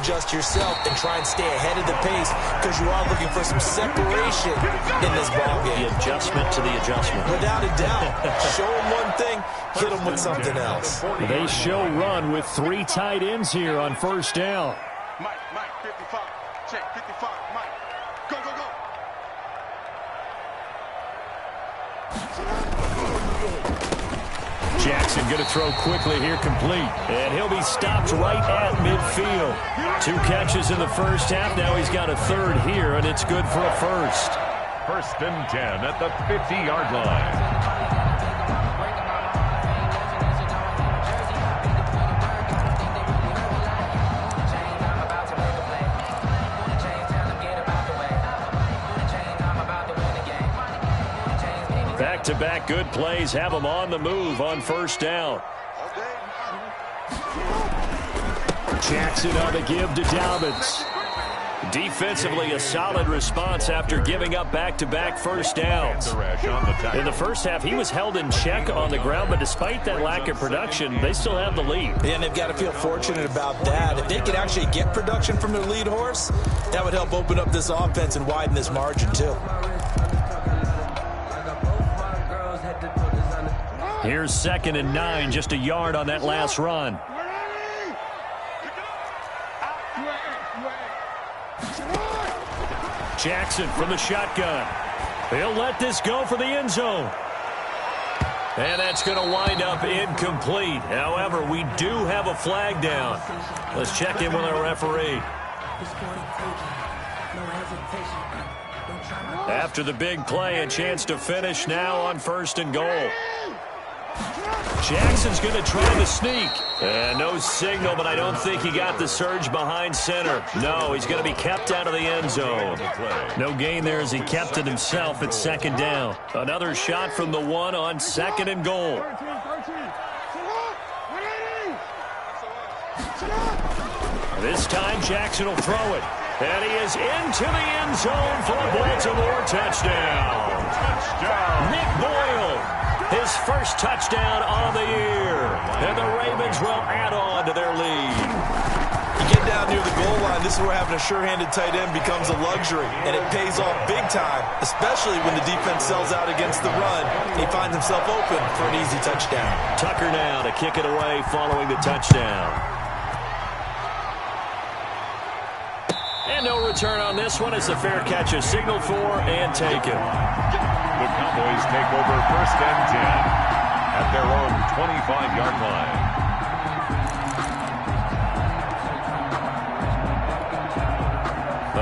adjust yourself and try and stay ahead of the pace because you are looking for some separation in this ballgame. The adjustment to the adjustment. Without a doubt. Show them one thing, hit them with something else. They show run with 3 tight ends here on first down. Mike, 55. Check, 55. Mike, go, go, go. Jackson going to throw quickly here, complete. And he'll be stopped right at midfield. 2 catches in the first half. Now he's got a third here, and it's good for a first. First and 10 at the 50-yard line. Back-to-back good plays have them on the move on first down. Jackson on the give to Dobbins. Defensively, a solid response after giving up back-to-back first downs. In the first half, he was held in check on the ground, but despite that lack of production, they still have the lead. Yeah, and they've got to feel fortunate about that. If they could actually get production from their lead horse, that would help open up this offense and widen this margin, too. Here's 2nd and 9, just a yard on that last run. Jackson from the shotgun. He'll let this go for the end zone. And that's going to wind up incomplete. However, we do have a flag down. Let's check in with our referee. After the big play, a chance to finish now on 1st and goal. Jackson's going to try the sneak. And no signal, but I don't think he got the surge behind center. No, he's going to be kept out of the end zone. No gain there as he kept it himself at 2nd down. Another shot from the 1 on 2nd and goal. This time Jackson will throw it. And he is into the end zone for a Baltimore touchdown. Nick Boyle. His first touchdown on the year. And the Ravens will add on to their lead. You get down near the goal line, this is where having a sure-handed tight end becomes a luxury. And it pays off big time, especially when the defense sells out against the run. He finds himself open for an easy touchdown. Tucker now to kick it away following the touchdown. And no return on this one as the fair catch is signaled for and taken. The Cowboys take over 1st and 10 at their own 25-yard line.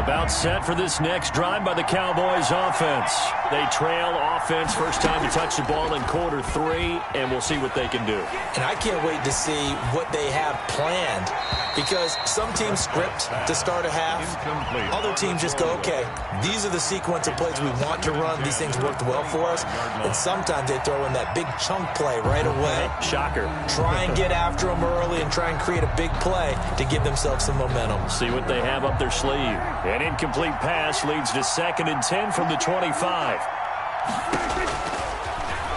About set for this next drive by the Cowboys offense. They trail offense first time to touch the ball in quarter 3, and we'll see what they can do. And I can't wait to see what they have planned, because some teams script to start a half. Other teams just go, okay, these are the sequence of plays we want to run. These things worked well for us. And sometimes they throw in that big chunk play right away. Shocker. Try and get after them early and try and create a big play to give themselves some momentum. See what they have up their sleeve. An incomplete pass leads to 2nd and 10 from the 25.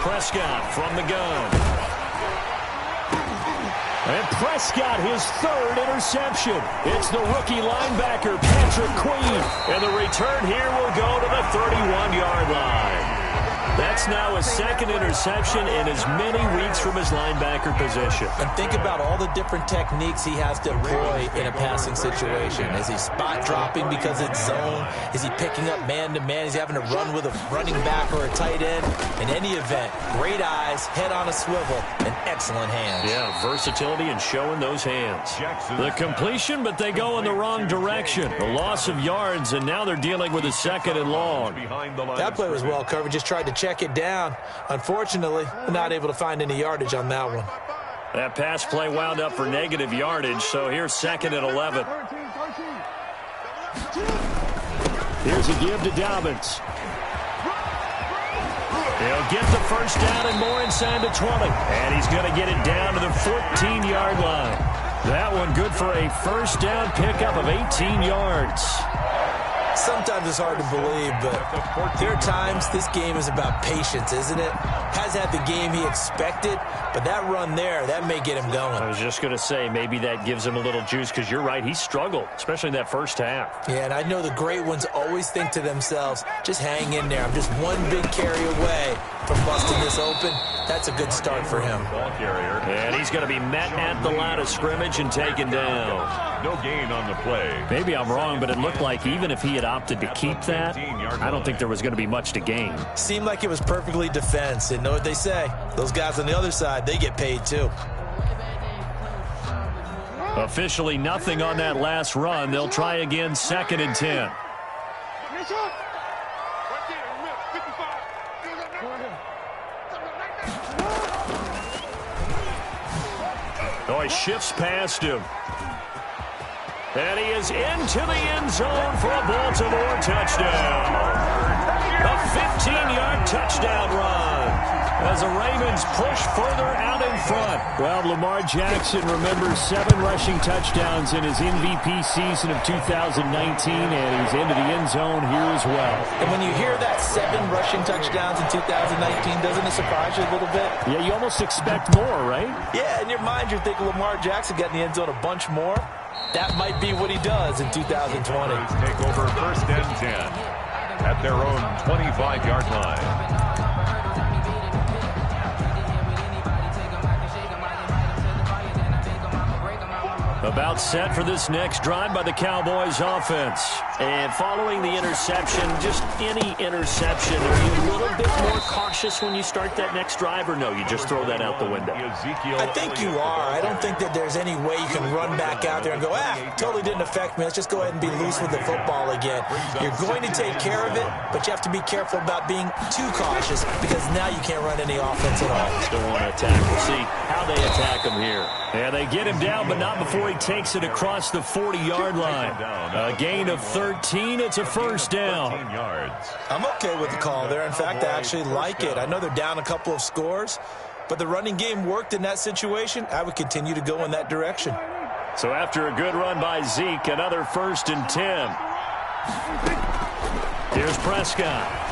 Prescott from the gun. And Prescott, his 3rd interception. It's the rookie linebacker, Patrick Queen. And the return here will go to the 31-yard line. That's now a 2nd interception in as many weeks from his linebacker position. And think about all the different techniques he has to employ in a passing situation. Is he spot dropping because it's zone? Is he picking up man-to-man? Is he having to run with a running back or a tight end? In any event, great eyes, head on a swivel, and excellent hands. Yeah, versatility and showing those hands. The completion, but they go in the wrong direction. The loss of yards, and now they're dealing with a 2nd and long. That play was well covered. Just tried to check it down. Unfortunately, not able to find any yardage on that one. That pass play wound up for negative yardage, so here's 2nd and 11. Here's a give to Dobbins. He'll get the first down and more inside the 20. And he's going to get it down to the 14-yard line. That one good for a first down pickup of 18 yards. Sometimes it's hard to believe, but there are times this game is about patience, isn't it? Has had the game he expected, but that run there, that may get him going. I was just going to say, maybe that gives him a little juice, because you're right, he struggled, especially in that first half. Yeah, and I know the great ones always think to themselves, just hang in there. I'm just one big carry away from busting this open. That's a good start for him. Ball carrier. And he's going to be met at the line of scrimmage and taken down. No gain on the play. Maybe I'm wrong, but it looked like even if he had opted to keep that, I don't think there was going to be much to gain. Seemed like it was perfectly defense. And know what they say? Those guys on the other side, they get paid too. Officially nothing on that last run. They'll try again, 2nd and 10. Oh, he shifts past him. And he is into the end zone for a Baltimore touchdown. A 15-yard touchdown run as the Ravens push further out in front. Well, Lamar Jackson remembers 7 rushing touchdowns in his MVP season of 2019, and he's into the end zone here as well. And when you hear that 7 rushing touchdowns in 2019, doesn't it surprise you a little bit? Yeah, you almost expect more, right? Yeah, in your mind you're thinking Lamar Jackson got in the end zone a bunch more. That might be what he does in 2020. Take over 1st and 10 at their own 25-yard line. About set for this next drive by the Cowboys offense. And following the interception, just any interception, are you a little bit more cautious when you start that next drive, or no, you just throw that out the window? I think you are. I don't think that there's any way you can run back out there and go, totally didn't affect me. Let's just go ahead and be loose with the football again. You're going to take care of it, but you have to be careful about being too cautious, because now you can't run any offense at all. Still want to attack. We'll see how they attack him here. Yeah, they get him down, but not before he takes it across the 40-yard line. A gain of 13. It's a first down. I'm okay with the call there. In fact, I actually like it. I know they're down a couple of scores, but the running game worked in that situation. I would continue to go in that direction. So after a good run by Zeke, another 1st and 10. Here's Prescott.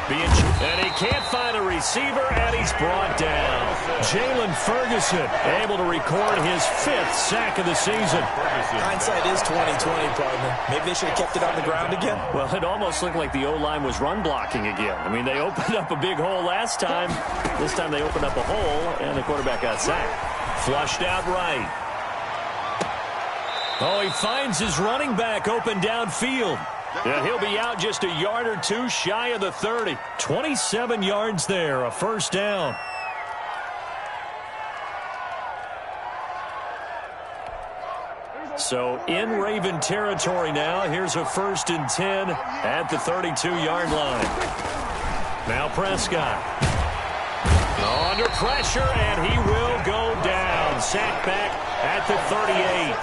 And he can't find a receiver, and he's brought down. Jalen Ferguson able to record his 5th sack of the season. Hindsight is 20/20, partner. Maybe they should have kept it on the ground again. Well, it almost looked like the O-line was run blocking again. I mean, they opened up a big hole last time. This time they opened up a hole, and the quarterback got sacked. Flushed out right. Oh, he finds his running back open downfield. Yeah, he'll be out just a yard or two shy of the 30. 27 yards there, a first down. So in Raven territory now. Here's a 1st and 10 at the 32-yard line. Now Prescott. Under pressure, and he will go down. Sacked back at the 38.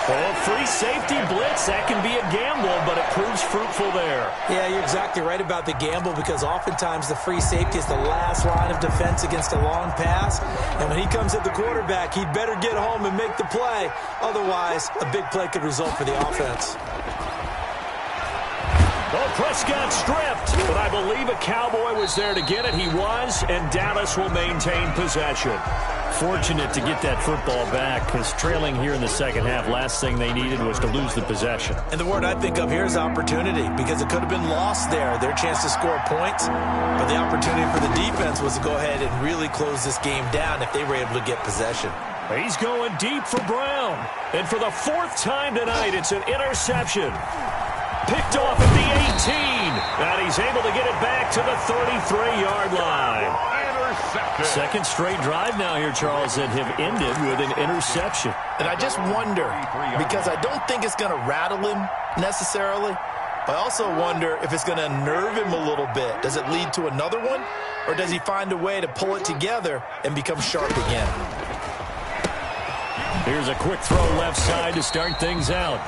Oh, free safety blitz. That can be a gamble, but it proves fruitful there. Yeah, you're exactly right about the gamble, because oftentimes the free safety is the last line of defense against a long pass. And when he comes at the quarterback, he'd better get home and make the play. Otherwise, a big play could result for the offense. Oh, Prescott stripped, but I believe a Cowboy was there to get it. He was, and Dallas will maintain possession. Fortunate to get that football back, because trailing here in the second half, last thing they needed was to lose the possession. And the word I think of here is opportunity, because it could have been lost there, their chance to score points. But the opportunity for the defense was to go ahead and really close this game down if they were able to get possession. He's going deep for Brown. And for the 4th time tonight, it's an interception. Picked off at the 18, and he's able to get it back to the 33-yard line. Second straight drive now here, Charles, that have ended with an interception. And I just wonder, because I don't think it's going to rattle him necessarily, but I also wonder if it's going to nerve him a little bit. Does it lead to another one, or does he find a way to pull it together and become sharp again? Here's a quick throw left side to start things out.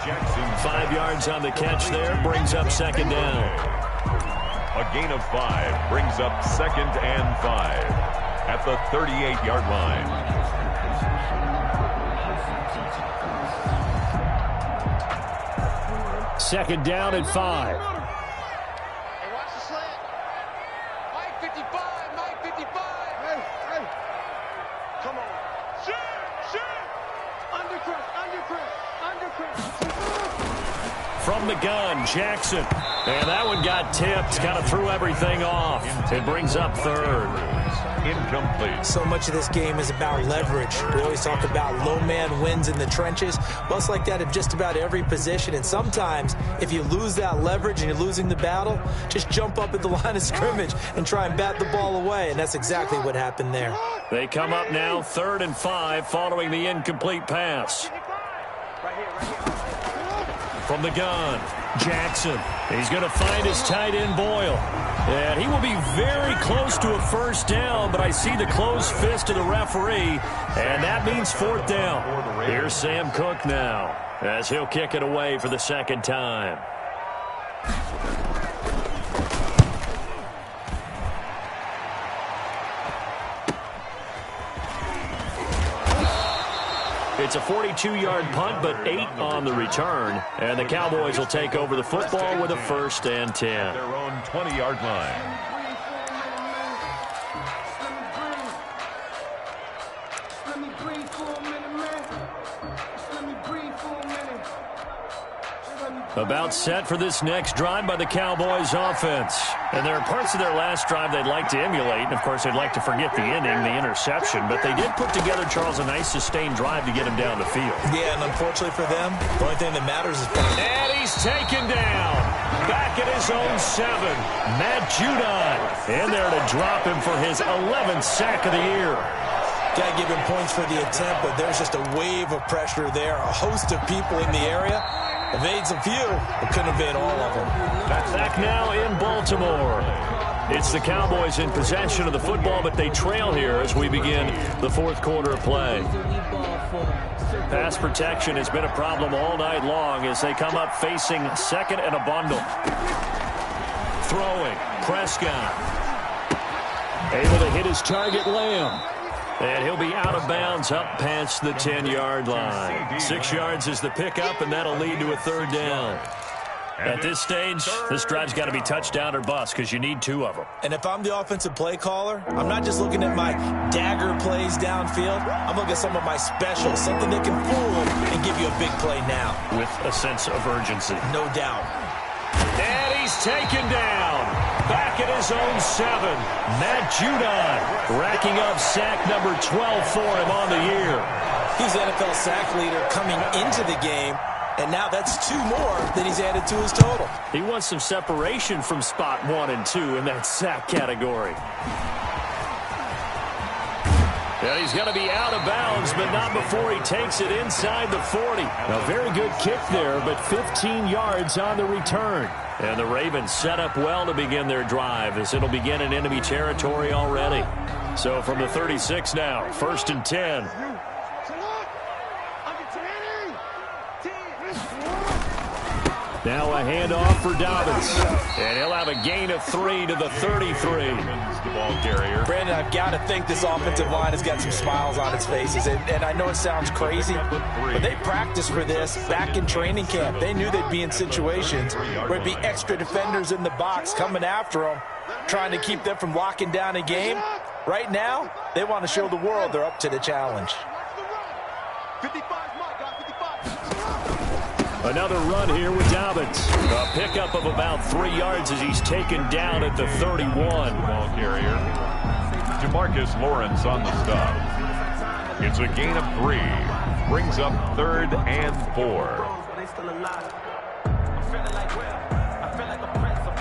5 yards on the catch there, brings up 2nd down. A gain of 5 brings up 2nd and 5 at the 38-yard line. Second down and 5. Hey, watch the slant. Mike 55, Mike 55. Hey. Come on. Shoot. Undercross. From the gun, Jackson. And that one got tipped, kind of threw everything off. It brings up third. Incomplete. So much of this game is about leverage. We always talk about low man wins in the trenches. Well, it's like that in just about every position. And sometimes, if you lose that leverage and you're losing the battle, just jump up at the line of scrimmage and try and bat the ball away. And that's exactly what happened there. They come up now 3rd and 5 following the incomplete pass. Right here. From the gun, Jackson. He's going to find his tight end, Boyle. And he will be very close to a first down, but I see the closed fist of the referee, and that means 4th down. Here's Sam Cook now, as he'll kick it away for the second time. It's a 42-yard punt, but 8 on the return. And the Cowboys will take over the football with a 1st and 10. At their own 20-yard line. About set for this next drive by the Cowboys offense. And there are parts of their last drive they'd like to emulate. And, of course, they'd like to forget the inning, the interception. But they did put together, Charles, a nice sustained drive to get him down the field. Yeah, and unfortunately for them, the only thing that matters is... And he's taken down. Back at his own 7. Matt Judon in there to drop him for his 11th sack of the year. Got to give him points for the attempt, but there's just a wave of pressure there. A host of people in the area. Evades a few, but couldn't evade all of them. Back now in Baltimore. It's the Cowboys in possession of the football, but they trail here as we begin the 4th quarter of play. Pass protection has been a problem all night long as they come up facing 2nd and a bundle. Throwing, Prescott. Able to hit his target, Lamb. And he'll be out of bounds up past the 10-yard line. 6 yards is the pickup, and that'll lead to a 3rd down. At this stage, this drive's got to be touchdown or bust because you need 2 of them. And if I'm the offensive play caller, I'm not just looking at my dagger plays downfield. I'm looking at some of my specials, something that can fool and give you a big play now. With a sense of urgency. No doubt. And he's taken down. Back at his own 7. Matt Judon racking up sack number 12 for him on the year. He's the NFL sack leader coming into the game, and now that's 2 more that he's added to his total. He wants some separation from spot 1 and 2 in that sack category. And he's going to be out of bounds, but not before he takes it inside the 40. A very good kick there, but 15 yards on the return. And the Ravens set up well to begin their drive as it'll begin in enemy territory already. So from the 36 now, 1st and 10. Now a handoff for Dobbins. And he'll have a gain of 3 to the 33. The ball carrier. Brandon, I've got to think this offensive line has got some smiles on its faces. And I know it sounds crazy, but they practiced for this back in training camp. They knew they'd be in situations where it'd be extra defenders in the box coming after them, trying to keep them from locking down a game. Right now, they want to show the world they're up to the challenge. 55, Mike, got 55. Another run here with Dobbins. A pickup of about 3 yards as he's taken down at the 31. Ball carrier. Demarcus Lawrence on the stop. It's a gain of 3. Brings up 3rd and 4.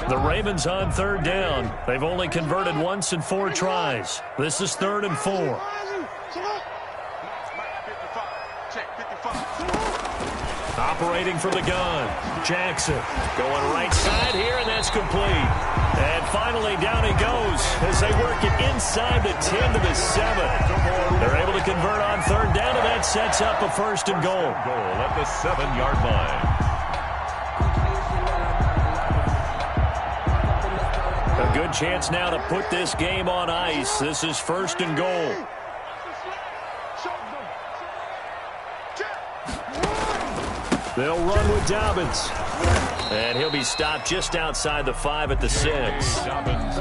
The Ravens on 3rd down. They've only converted once in 4 tries. This is 3rd and 4. Operating from the gun, Jackson going right side here, and that's complete. And finally, down he goes as they work it inside the 10 to the 7. They're able to convert on 3rd down, and that sets up a 1st and goal. Goal at the 7-yard line. A good chance now to put this game on ice. This is 1st and goal. They'll run with Dobbins. And he'll be stopped just outside the 5 at the 6.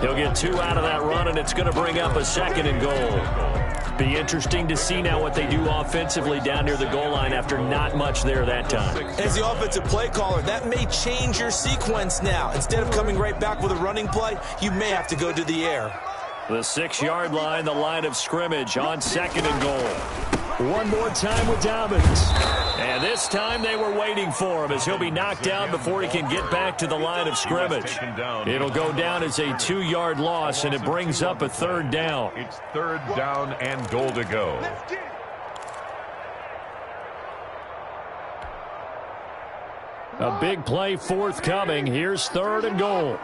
He'll get 2 out of that run, and it's going to bring up a 2nd and goal. Be interesting to see now what they do offensively down near the goal line after not much there that time. As the offensive play caller, that may change your sequence now. Instead of coming right back with a running play, you may have to go to the air. The 6-yard line, the line of scrimmage on 2nd and goal. One more time with Dobbins. And this time they were waiting for him as he'll be knocked down before he can get back to the line of scrimmage. It'll go down as a 2-yard loss, and it brings up a 3rd down. It's 3rd down and goal to go. A big play forthcoming. Here's 3rd and goal.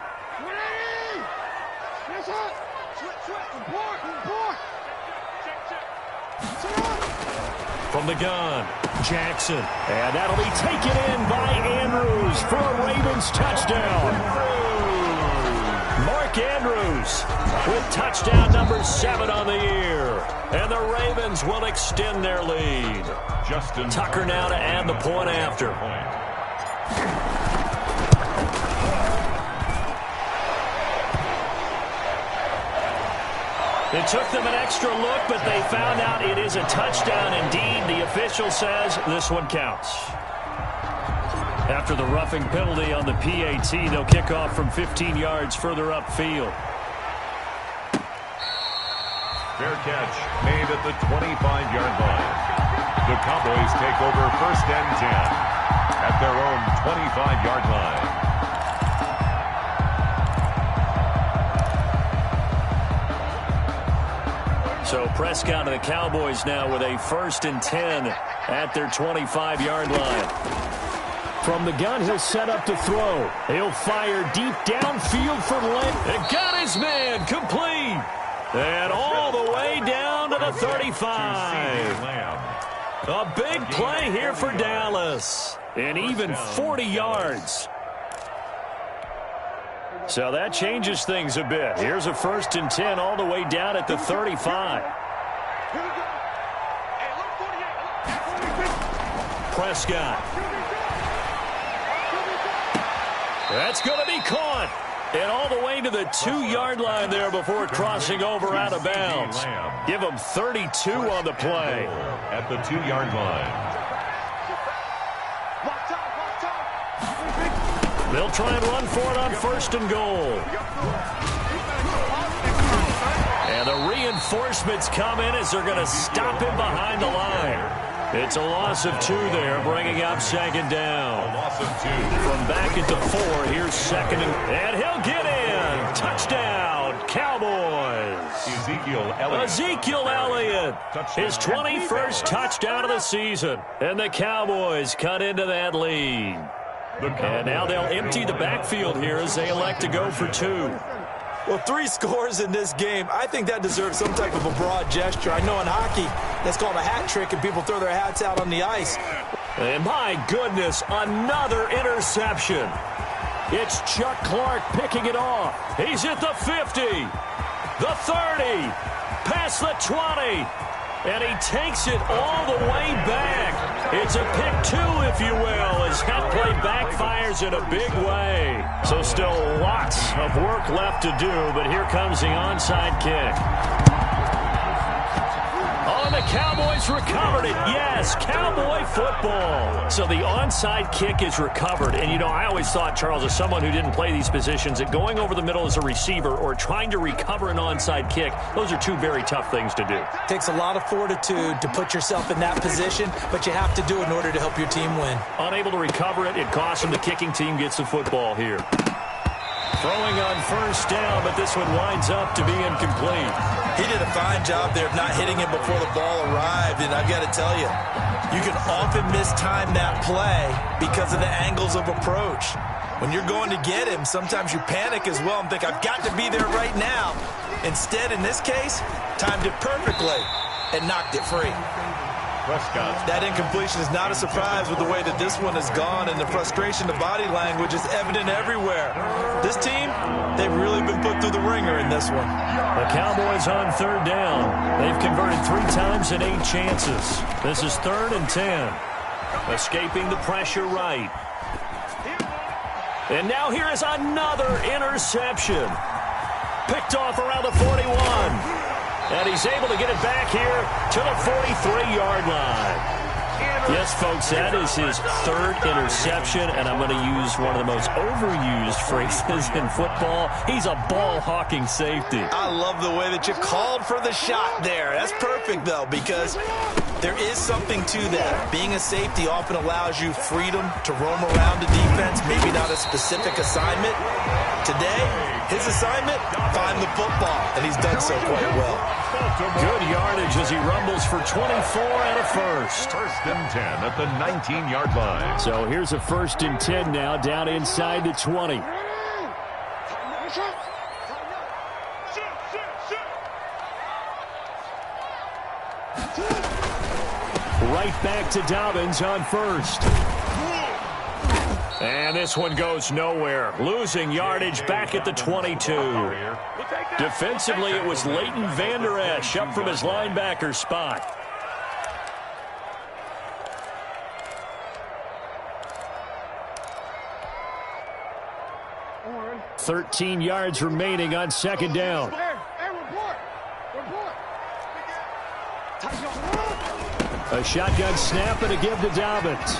From the gun, Jackson. And that'll be taken in by Andrews for a Ravens touchdown. Mark Andrews with touchdown number 7 on the year. And the Ravens will extend their lead. Justin Tucker now to add the point after. It took them an extra look, but they found out it is a touchdown indeed. The official says this one counts. After the roughing penalty on the PAT, they'll kick off from 15 yards further upfield. Fair catch made at the 25-yard line. The Cowboys take over 1st and 10 at their own 25-yard line. So Prescott and the Cowboys now with a 1st and 10 at their 25-yard line. From the gun, he'll set up to throw. He'll fire deep downfield for Lynn. It got his man complete. And all the way down to the 35. A big play here for Dallas. And even 40 yards. So that changes things a bit. Here's a 1st and 10 all the way down at the 35. Prescott. That's going to be caught. And all the way to the 2-yard line there before crossing over out of bounds. Give him 32 on the play. At the 2-yard line. They'll try and run for it on 1st and goal. And the reinforcements come in as they're going to stop him behind the line. It's a loss of 2 there, bringing up 2nd down. A loss of 2. From back at the 4, here's 2nd and he'll get in. Touchdown, Cowboys. Ezekiel Elliott, his 21st touchdown of the season. And the Cowboys cut into that lead. And now they'll empty the backfield here as they elect to go for 2. Well, 3 scores in this game. I think that deserves some type of a broad gesture. I know in hockey, that's called a hat trick, and people throw their hats out on the ice. And my goodness, another interception. It's Chuck Clark picking it off. He's at the 50, the 30, past the 20. And he takes it all the way back. It's a pick 2, if you will, as that play backfires in a big way. So still lots of work left to do, but here comes the onside kick. Oh, the Cowboys recovered it. Yes, Cowboy football. So the onside kick is recovered. And, you know, I always thought, Charles, as someone who didn't play these positions, that going over the middle as a receiver or trying to recover an onside kick, those are 2 very tough things to do. Takes a lot of fortitude to put yourself in that position, but you have to do it in order to help your team win. Unable to recover it, it costs him. The kicking team gets the football here. Throwing on 1st down, but this one winds up to be incomplete. He did a fine job there of not hitting him before the ball arrived, and I've got to tell you, you can often mistime that play because of the angles of approach. When you're going to get him, sometimes you panic as well and think, I've got to be there right now. Instead, in this case, timed it perfectly and knocked it free. Prescott. That incompletion is not a surprise with the way that this one has gone, and the frustration, the body language is evident everywhere. This team, they've really been put through the ringer in this one. The Cowboys on 3rd down. They've converted 3 times in 8 chances. This is 3rd and 10. Escaping the pressure right. And now here is another interception. Picked off around the 41. And he's able to get it back here to the 43-yard line. Yes, folks, that is his third interception, and I'm going to use one of the most overused phrases in football. He's a ball-hawking safety. I love the way that you called for the shot there. That's perfect, though, because there is something to that. Being a safety often allows you freedom to roam around the defense, maybe not a specific assignment. Today, his assignment, find the football, and he's done so quite well. Good yardage as he rumbles for 24 and a first. First and 10 at the 19-yard line. So here's a first and 10 now, down inside the 20. Right back to Dobbins on first. And this one goes nowhere. Losing yardage back at the 22. Defensively, it was Leighton Vander Esch up from his linebacker spot. $13 yards remaining on second down. A shotgun snap and a give to Dobbins.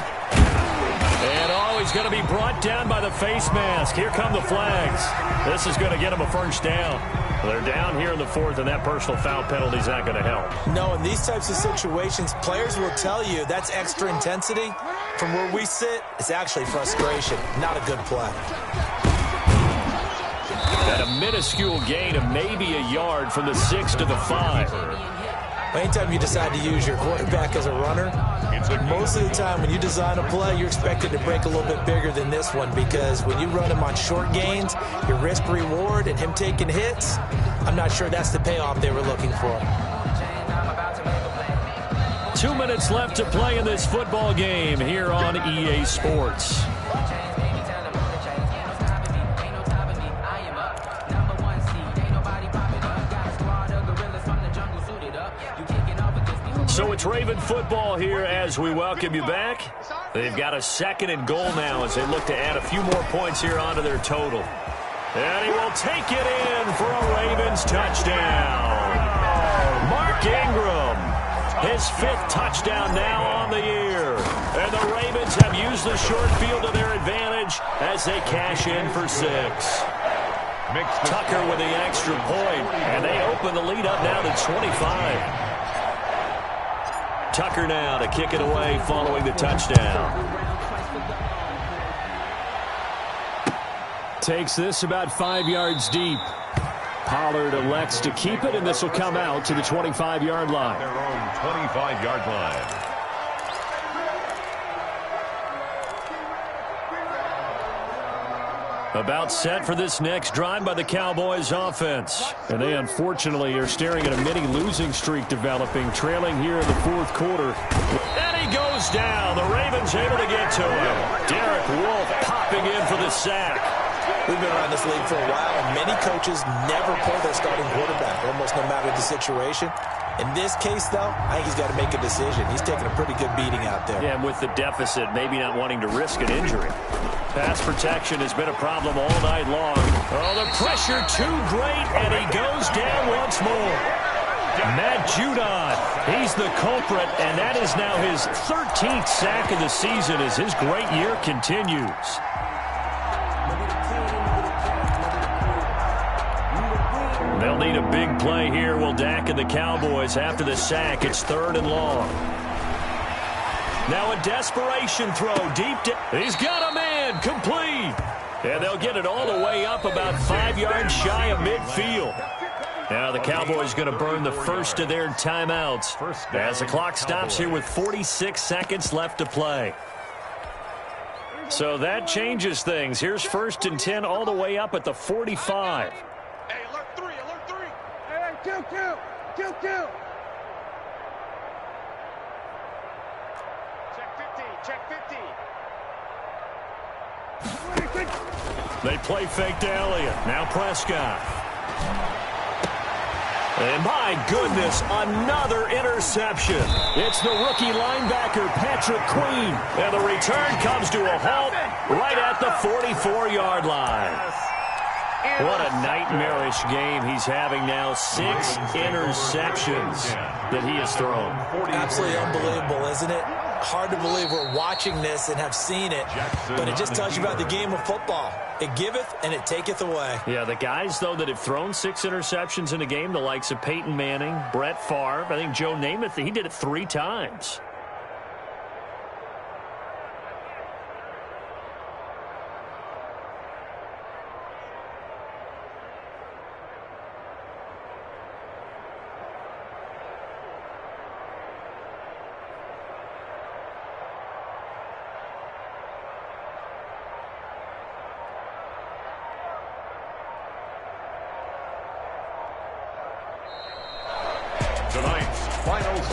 And he's going to be brought down by the face mask. Here come the flags. This is going to get him a first down. They're down here in the fourth, and that personal foul penalty is not going to help. No, in these types of situations, players will tell you that's extra intensity. From where we sit, it's actually frustration, not a good play. At a minuscule gain of maybe a yard from the 6 to the 5. Anytime you decide to use your quarterback as a runner, most of the time when you design a play, you're expected to break a little bit bigger than this one, because when you run him on short gains, your risk-reward and him taking hits, I'm not sure that's the payoff they were looking for. 2 minutes left to play in this football game here on EA Sports. So it's Raven football here as we welcome you back. They've got a 2nd and goal now as they look to add a few more points here onto their total. And he will take it in for a Ravens touchdown. Mark Ingram, his 5th touchdown now on the year. And the Ravens have used the short field to their advantage as they cash in for 6. Tucker with the extra point, and they open the lead up now to 25. Tucker now to kick it away following the touchdown. Takes this about 5 yards deep. Pollard elects to keep it, and this will come out to the 25-yard line. Their own 25-yard line. About set for this next drive by the Cowboys offense. And they unfortunately are staring at a mini losing streak developing, trailing here in the 4th quarter. And he goes down. The Ravens able to get to him. Derek Wolfe popping in for the sack. We've been around this league for a while, and many coaches never play their starting quarterback, almost no matter the situation. In this case, though, I think he's got to make a decision. He's taking a pretty good beating out there. Yeah, and with the deficit, maybe not wanting to risk an injury. Pass protection has been a problem all night long. Oh, the pressure too great, and he goes down once more. Matt Judon, he's the culprit, and that is now his 13th sack of the season as his great year continues. They'll need a big play here. Will Dak and the Cowboys after the sack. It's 3rd and long. Now a desperation throw deep. He's got a man complete. And they'll get it all the way up about 5 yards shy of midfield. Now the Cowboys going to burn the first of their timeouts as the clock stops here with 46 seconds left to play. So that changes things. Here's 1st and 10 all the way up at the 45. Hey, alert 3, alert 3. Hey, kill. Check 50. They play fake to Elliott. Now Prescott. And my goodness, another interception. It's the rookie linebacker, Patrick Queen. And the return comes to a halt right at the 44-yard line. What a nightmarish game he's having now. 6 interceptions that he has thrown. Absolutely unbelievable, isn't it? Hard to believe we're watching this and have seen it, but it just tells you about the game of football. It giveth and it taketh away. Yeah, the guys, though, that have thrown 6 interceptions in a game, the likes of Peyton Manning, Brett Favre, I think Joe Namath, he did it 3 times.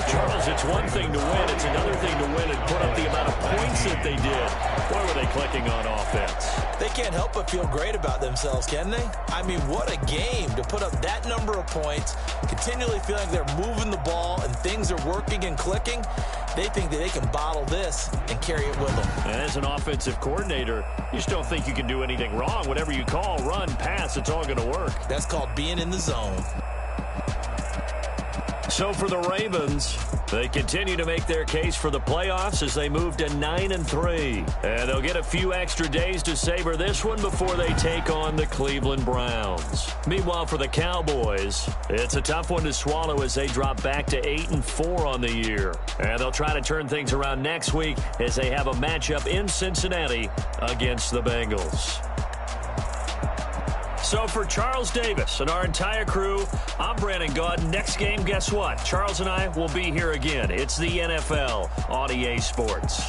Charles, it's one thing to win. It's another thing to win and put up the amount of points that they did. Boy, were they clicking on offense. They can't help but feel great about themselves, can they? I mean, what a game to put up that number of points, continually feeling they're moving the ball and things are working and clicking. They think that they can bottle this and carry it with them. And as an offensive coordinator, you just don't think you can do anything wrong. Whatever you call, run, pass, it's all going to work. That's called being in the zone. So for the Ravens, they continue to make their case for the playoffs as they move to 9-3. And they'll get a few extra days to savor this one before they take on the Cleveland Browns. Meanwhile, for the Cowboys, it's a tough one to swallow as they drop back to 8-4 on the year. And they'll try to turn things around next week as they have a matchup in Cincinnati against the Bengals. So for Charles Davis and our entire crew, I'm Brandon Gaudin. Next game, guess what? Charles and I will be here again. It's the NFL on EA Sports.